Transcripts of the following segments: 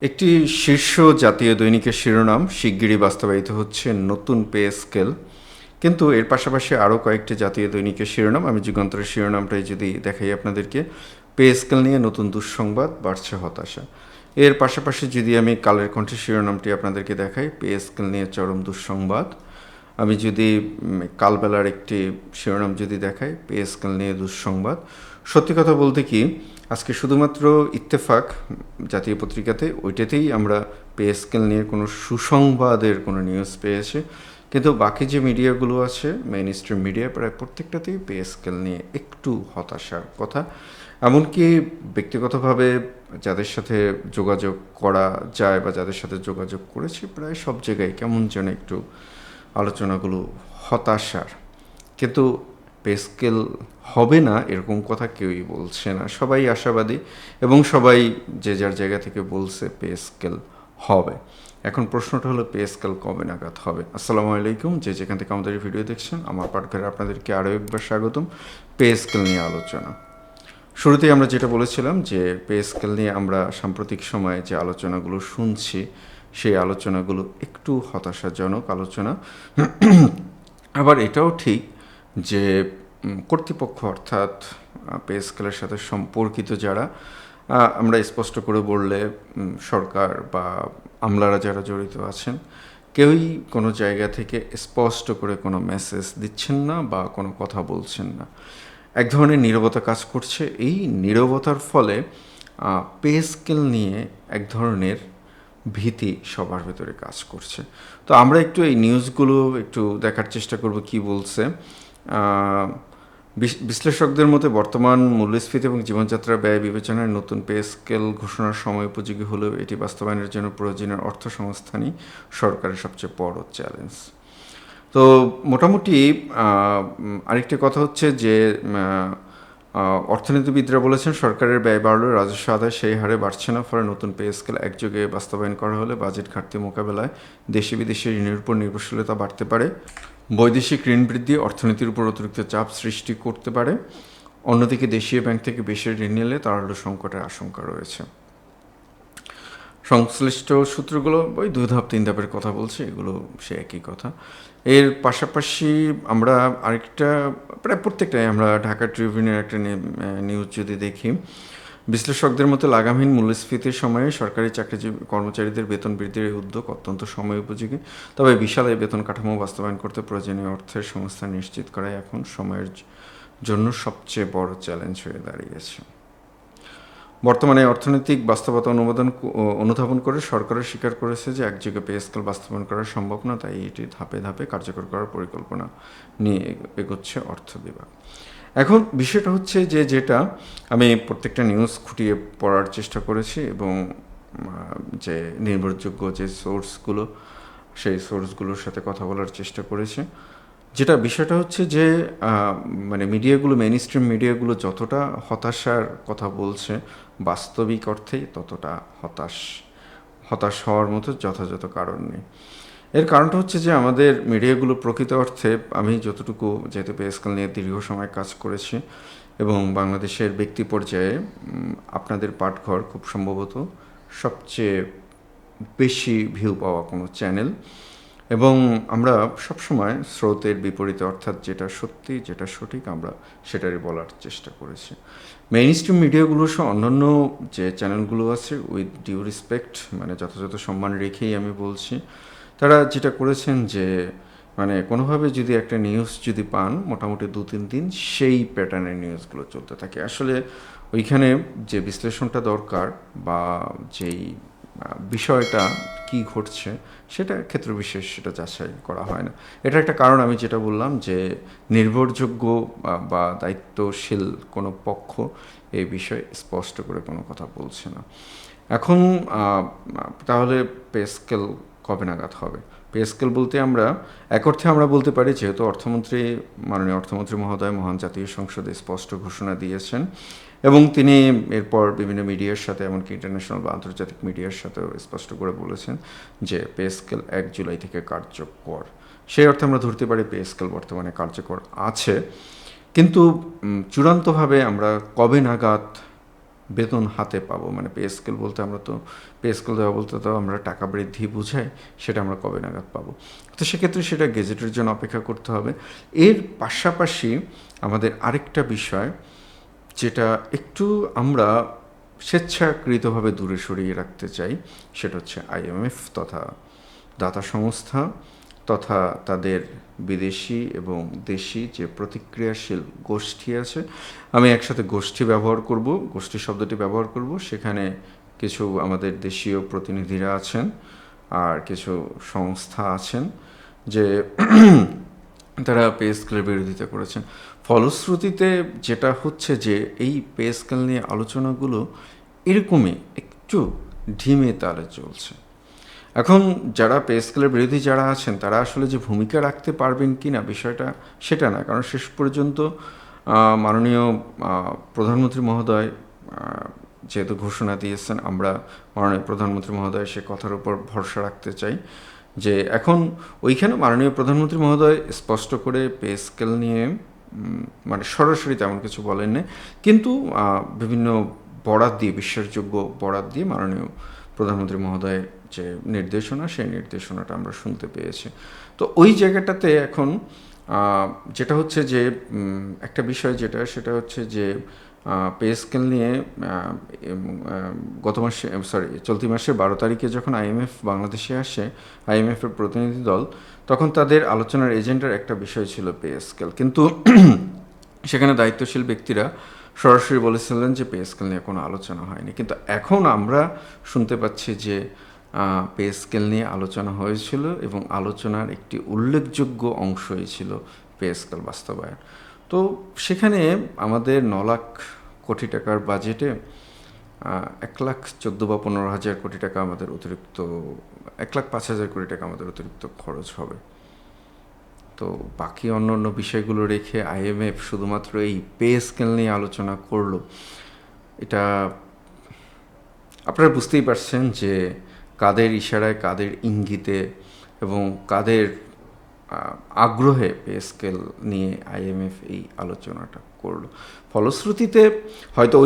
একটি শীর্ষ জাতীয় দৈনিকের শিরোনাম শিগগিরই বাস্তবায়িত হচ্ছে নতুন পে স্কেল। কিন্তু এর পাশাপাশি আরও কয়েকটি জাতীয় দৈনিকের শিরোনাম, আমি যুগান্তরের শিরোনামটাই যদি দেখাই আপনাদেরকে, পে স্কেল নিয়ে নতুন দুঃসংবাদ, বাড়ছে হতাশা। এর পাশাপাশি যদি আমি কালের কণ্ঠের শিরোনামটি আপনাদেরকে দেখাই, পে স্কেল নিয়ে চরম দুঃসংবাদ। আমি যদি কালবেলার একটি শিরোনাম যদি দেখাই, পে স্কেল নিয়ে দুঃসংবাদ। সত্যি কথা বলতে কি, আজকে শুধুমাত্র ইত্তেফাক জাতীয় পত্রিকাতে ওইটাতেই আমরা পে স্কেল নিয়ে কোনো সুসংবাদের কোনো নিউজ পেয়েছি, কিন্তু বাকি যে মিডিয়াগুলো আছে, মেইন স্ট্রিম মিডিয়া, প্রায় প্রত্যেকটাতেই পে স্কেল নিয়ে একটু হতাশার কথা। এমনকি ব্যক্তিগতভাবে যাদের সাথে যোগাযোগ করা যায় বা যাদের সাথে যোগাযোগ করেছি, প্রায় সব জায়গায় কেমন যেন একটু আলোচনাগুলো হতাশার। কিন্তু পে স্কেল হবে না এরকম কথা কেউই বলছে না, সবাই আশাবাদী এবং সবাই যে যার জায়গা থেকে বলছে পে স্কেল হবে। এখন প্রশ্নটা হলো পে স্কেল কবে নাগাদ হবে। আসসালামু আলাইকুম, যে যেখান থেকে আমাদের এই ভিডিও দেখছেন, আমার পাঠঘরে আপনাদেরকে আরও একবার স্বাগতম। পে স্কেল নিয়ে আলোচনা। শুরুতেই আমরা যেটা বলেছিলাম যে পে স্কেল নিয়ে আমরা সাম্প্রতিক সময়ে যে আলোচনাগুলো শুনছি, সেই আলোচনাগুলো একটু হতাশাজনক আলোচনা। আবার এটাও ঠিক যে কর্তৃপক্ষ, অর্থাৎ পে স্কেলের সাথে সম্পর্কিত যারা, আমরা স্পষ্ট করে বললে সরকার বা আমলারা যারা জড়িত আছেন, কেউই কোনো জায়গা থেকে স্পষ্ট করে কোনো মেসেজ দিচ্ছেন না বা কোনো কথা বলছেন না। এক ধরনের নীরবতা কাজ করছে। এই নীরবতার ফলে পে স্কেল নিয়ে এক ধরনের ভীতি সবার ভেতরে কাজ করছে। তো আমরা একটু এই নিউজগুলো একটু দেখার চেষ্টা করব কি বলছে। বিশ্লেষকদের মতে বর্তমান মূল্যস্ফীতি এবং জীবনযাত্রার ব্যয় বিবেচনায় নতুন পে স্কেল ঘোষণার সময় উপযোগী হলেও এটি বাস্তবায়নের জন্য প্রয়োজনীয় অর্থ সংস্থানই সরকারের সবচেয়ে বড় চ্যালেঞ্জ। তো মোটামুটি আরেকটি কথা হচ্ছে যে অর্থনীতিবিদরা বলেছেন, সরকারের ব্যয় বাড়লেও রাজস্ব আদায় সেই হারে বাড়ছে না। ফলে নতুন পে স্কেল একযোগে বাস্তবায়ন করা হলে বাজেট ঘাটতি মোকাবেলায় দেশি বিদেশি ঋণের উপর নির্ভরশীলতা বাড়তে পারে, বৈদেশিক ঋণ বৃদ্ধি অর্থনীতির উপর অতিরিক্ত চাপ সৃষ্টি করতে পারে। অন্যদিকে দেশীয় ব্যাংক থেকে বেশি ঋণ নিলে তারল্য সংকটের আশঙ্কা রয়েছে। সংশ্লিষ্ট সূত্রগুলো ওই 2 ধাপ 3 ধাপের কথা বলছে, এগুলো সে একই কথা। এর পাশাপাশি আমরা আরেকটা, প্রায় প্রত্যেকটাই আমরা ঢাকা ট্রিবিউনের একটা নিউজ যদি দেখি, বিশ্লেষকদের মতো লাগামহীন মূল্যস্ফীতির সময়ে সরকারি চাকরিজীবী কর্মচারীদের বেতন বৃদ্ধির এই উদ্যোগ অত্যন্ত সময় উপযোগী। তবে বিশাল এই বেতন কাঠামো বাস্তবায়ন করতে প্রয়োজনীয় অর্থের সংস্থান নিশ্চিত করাই এখন সময়ের জন্য সবচেয়ে বড় চ্যালেঞ্জ হয়ে দাঁড়িয়েছে। বর্তমানে অর্থনৈতিক বাস্তবতা অনুধাবন করে সরকারও স্বীকার করেছে যে একযোগে পে স্কেল বাস্তবায়ন করা সম্ভব না, তাই এটি ধাপে ধাপে কার্যকর করার পরিকল্পনা নিয়ে এগোচ্ছে অর্থ বিভাগ। এখন বিষয়টা হচ্ছে যে যেটা আমি প্রত্যেকটা নিউজ খুঁটিয়ে পড়ার চেষ্টা করেছি এবং যে নির্ভরযোগ্য যে সোর্সগুলো, সেই সোর্সগুলোর সাথে কথা বলার চেষ্টা করেছি। যেটা বিষয়টা হচ্ছে যে মানে মিডিয়াগুলো, মেইন স্ট্রিম মিডিয়াগুলো যতটা হতাশার কথা বলছে, বাস্তবিক অর্থেই ততটা হতাশ হওয়ার মতো যথাযথ কারণ নেই। এর কারণটা হচ্ছে যে আমাদের মিডিয়াগুলো প্রকৃত অর্থে, আমি যতটুকু যেহেতু পে স্কেল নিয়ে দীর্ঘ সময় কাজ করেছি এবং বাংলাদেশের ব্যক্তি পর্যায়ে আপনাদের পাঠঘর খুব সম্ভবত সবচেয়ে বেশি ভিউ পাওয়া কোনো চ্যানেল, এবং আমরা সবসময় স্রোতের বিপরীতে, অর্থাৎ যেটা সত্যি যেটা সঠিক আমরা সেটারই বলার চেষ্টা করেছি। মেইন স্ট্রিম মিডিয়াগুলো সহ অন্যান্য যে চ্যানেলগুলো আছে, উইথ ডিউ রেসপেক্ট, মানে যথাযথ সম্মান রেখেই আমি বলছি, তারা যেটা করেছেন যে মানে কোনোভাবে যদি একটা নিউজ যদি পান, মোটামুটি 2-3 দিন সেই প্যাটার্নের নিউজগুলো চলতে থাকে। আসলে ওইখানে যে বিশ্লেষণটা দরকার বা যেই বিষয়টা কি ঘটছে সেটা ক্ষেত্র বিশেষ সেটা যাচাই করা হয় না। এটা একটা কারণ, আমি যেটা বললাম যে নির্ভরযোগ্য বা দায়িত্বশীল কোনো পক্ষ এই বিষয়ে স্পষ্ট করে কোনো কথা বলছে না। এখন তাহলে পে স্কেল কবে নাগাদ হবে? পে স্কেল বলতে আমরা এক অর্থে আমরা বলতে পারি, যেহেতু মাননীয় অর্থমন্ত্রী মহোদয় মহান জাতীয় সংসদে স্পষ্ট ঘোষণা দিয়েছেন এবং তিনি এরপর বিভিন্ন মিডিয়ার সাথে, এমনকি ইন্টারন্যাশনাল বা আন্তর্জাতিক মিডিয়ার সাথেও স্পষ্ট করে বলেছেন যে পে স্কেল 1 জুলাই থেকে কার্যকর। সেই অর্থে আমরা ধরতে পারি পে স্কেল বর্তমানে কার্যকর আছে, কিন্তু চূড়ান্তভাবে আমরা কবে নাগাদ বেতন হাতে পাবো, মানে পে স্কেল বলতে আমরা তো পে স্কেল দেওয়া বলতে তো আমরা টাকা বৃদ্ধি বুঝাই, সেটা আমরা কবে নাগাদ পাবো। তো সেক্ষেত্রে সেটা গেজেটের জন্য অপেক্ষা করতে হবে। এর পাশাপাশি আমাদের আরেকটা বিষয় যেটা একটু আমরা স্বেচ্ছাকৃতভাবে দূরে সরিয়ে রাখতে চাই, সেটা হচ্ছে আইএমএফ তথা দাতা সংস্থা তথা তাদের বিদেশি এবং দেশি যে প্রতিক্রিয়াশীল গোষ্ঠী আছে। আমি একসাথে গোষ্ঠী ব্যবহার করব, গোষ্ঠী শব্দটি ব্যবহার করব। সেখানে কিছু আমাদের দেশীয় প্রতিনিধিরা আছেন আর কিছু সংস্থা আছেন যে তারা পে স্কেলের বিরোধিতা করেছেন। ফলশ্রুতিতে যেটা হচ্ছে যে এই পে স্কেল নিয়ে আলোচনাগুলো এরকমই একটু ঢিমে তালে চলছে। এখন যারা পে স্কেলের বিরোধী যারা আছেন তারা আসলে যে ভূমিকা রাখতে পারবেন কি না বিষয়টা সেটা না, কারণ শেষ পর্যন্ত মাননীয় প্রধানমন্ত্রী মহোদয় যেহেতু ঘোষণা দিয়েছেন, আমরা মাননীয় প্রধানমন্ত্রী মহোদয় সে কথার উপর ভরসা রাখতে চাই যে এখন ওইখানে মাননীয় প্রধানমন্ত্রী মহোদয় স্পষ্ট করে পে স্কেল নিয়ে মানে সরাসরি তেমন কিছু বলেননি, কিন্তু বিভিন্ন বরাত দিয়ে, বিশ্বাসযোগ্য বরাত দিয়ে মাননীয় প্রধানমন্ত্রী মহোদয়ের যে নির্দেশনা, সেই নির্দেশনাটা আমরা শুনতে পেয়েছি। তো ওই জায়গাটাতে এখন যেটা হচ্ছে যে একটা বিষয় সেটা হচ্ছে যে পে স্কেল নিয়ে গত মাসে চলতি মাসে 12 তারিখে যখন আইএমএফ বাংলাদেশে আসে, আইএমএফের প্রতিনিধি দল, তখন তাদের আলোচনার এজেন্ডার একটা বিষয় ছিল পে স্কেল, কিন্তু সেখানে দায়িত্বশীল ব্যক্তিরা সরাসরি বলেছিলেন যে পে স্কেল নিয়ে কোনো আলোচনা হয়নি। কিন্তু এখন আমরা শুনতে পাচ্ছি যে পে স্কেল নিয়ে আলোচনা হয়েছিল এবং আলোচনার একটি উল্লেখযোগ্য অংশই ছিল পে স্কেল বাস্তবায়ন। তো সেখানে আমাদের 9 লাখ কোটি টাকার বাজেটে 1,14,000 বা 15,000 কোটি টাকা আমাদের অতিরিক্ত, 1,05,000 কোটি টাকা আমাদের অতিরিক্ত খরচ হবে। তো বাকি অন্য বিষয়গুলো রেখে আইএমএফ শুধুমাত্র এই পে স্কেল নিয়ে আলোচনা করলো, এটা আপনারা বুঝতেই পারছেন যে কাদের ইশারায়, কাদের ইঙ্গিতে এবং কাদের আগ্রহে পে স্কেল নিয়ে আইএমএফ এই আলোচনাটা করলো। ফলশ্রুতিতে হয়তো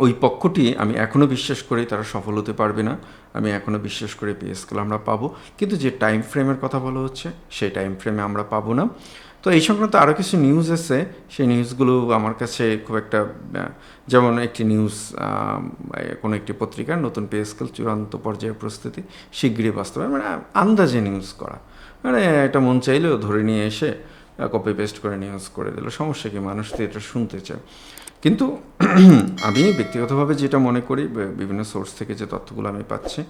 ওই পক্ষটি, আমি এখনও বিশ্বাস করি তারা সফল হতে পারবে না, আমি এখনও বিশ্বাস করি পে স্কেল আমরা পাবো, কিন্তু যে টাইম ফ্রেমের কথা বলা হচ্ছে সেই টাইম ফ্রেমে আমরা পাবো না। তো এই সংক্রান্ত আরও কিছু নিউজ আছে, সেই নিউজগুলো আমার কাছে খুব একটা, যেমন একটি নিউজ কোনো একটি পত্রিকার নতুন পে স্কেল চূড়ান্ত পর্যায়ের প্রস্তুতি শীঘ্রই বাস্তবায়ন, মানে আন্দাজে নিউজ করা, মানে এটা মন চাইলেও ধরে নিয়ে এসে কপি পেস্ট করে নিউজ করে দিল, সমস্যা কি, মানুষ তো এটা শুনতে চায়। কিন্তু আমি ব্যক্তিগতভাবে যেটা মনে করি, বিভিন্ন সোর্স থেকে যে তথ্যগুলো আমি পাচ্ছি,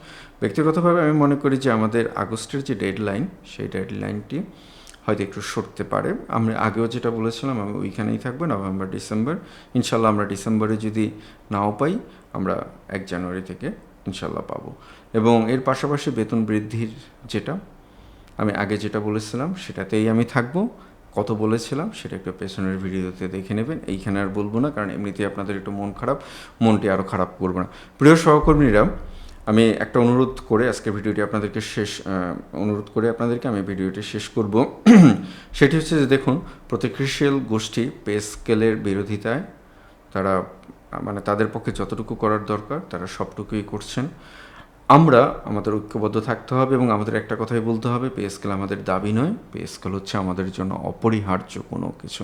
ব্যক্তিগতভাবে আমি মনে করি যে আমাদের আগস্টের যে ডেডলাইন, সেই ডেডলাইনটি হয়তো একটু সরতে পারে। আমরা আগেও যেটা বলেছিলাম আমি ওইখানেই থাকবো, নভেম্বর ডিসেম্বর। ইনশাল্লাহ আমরা ডিসেম্বরে যদি নাও পাই, আমরা 1 জানুয়ারি থেকে ইনশাল্লাহ পাবো। এবং এর পাশাপাশি বেতন বৃদ্ধির যেটা আমি আগে যেটা বলেছিলাম সেটাতেই আমি থাকবো। কত বলেছিলাম সেটা একটু পেছনের ভিডিওতে দেখে নেবেন, এইখানে আর বলবো না, কারণ এমনিতেই আপনাদের একটু মন খারাপ, মনটি আরও খারাপ করবো না। প্রিয় সহকর্মীরা, আমি একটা অনুরোধ করে আজকে ভিডিওটি আপনাদেরকে আমি ভিডিওটি শেষ করব। সেটি হচ্ছে যে দেখুন, প্রতিক্রিয়াশীল গোষ্ঠী পে স্কেলের বিরোধিতায় তারা, মানে তাদের পক্ষে যতটুকু করার দরকার তারা সবটুকুই করছেন। আমরা আমাদের ঐক্যবদ্ধ থাকতে হবে এবং আমাদের একটা কথাই বলতে হবে, পে স্কেল আমাদের দাবি নয়, পে স্কেল হচ্ছে আমাদের জন্য অপরিহার্য কোনো কিছু।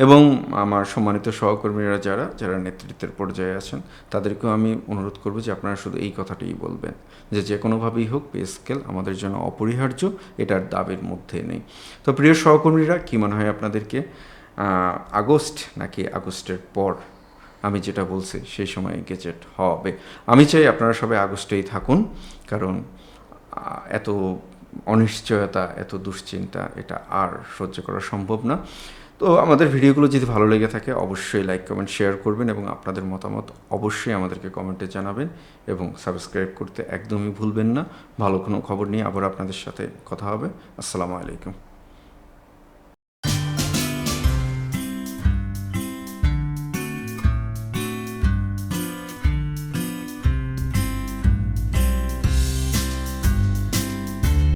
এবং আমার সম্মানিত সহকর্মীরা যারা নেতৃত্বের পর্যায়ে আছেন, তাদেরকেও আমি অনুরোধ করব যে আপনারা শুধু এই কথাটিই বলবেন যে কোনোভাবেই হোক পে স্কেল আমাদের জন্য অপরিহার্য, এটার দাবির মধ্যে নেই। তো প্রিয় সহকর্মীরা, কী মনে হয় আপনাদেরকে, আগস্ট নাকি আগস্টের পর আমি যেটা বলছি সেই সময় গেজেট হবে? আমি চাই আপনারা সবাই আগস্টেই থাকুন, কারণ এত অনিশ্চয়তা, এত দুশ্চিন্তা এটা আর সহ্য করা সম্ভব না। তো আমাদের ভিডিওগুলো যদি ভালো লেগে থাকে অবশ্যই লাইক, কমেন্ট, শেয়ার করবেন এবং আপনাদের মতামত অবশ্যই আমাদেরকে কমেন্টে জানাবেন এবং সাবস্ক্রাইব করতে একদমই ভুলবেন না। ভালো কোনো খবর নিয়ে আবার আপনাদের সাথে কথা হবে। আসসালামু আলাইকুম।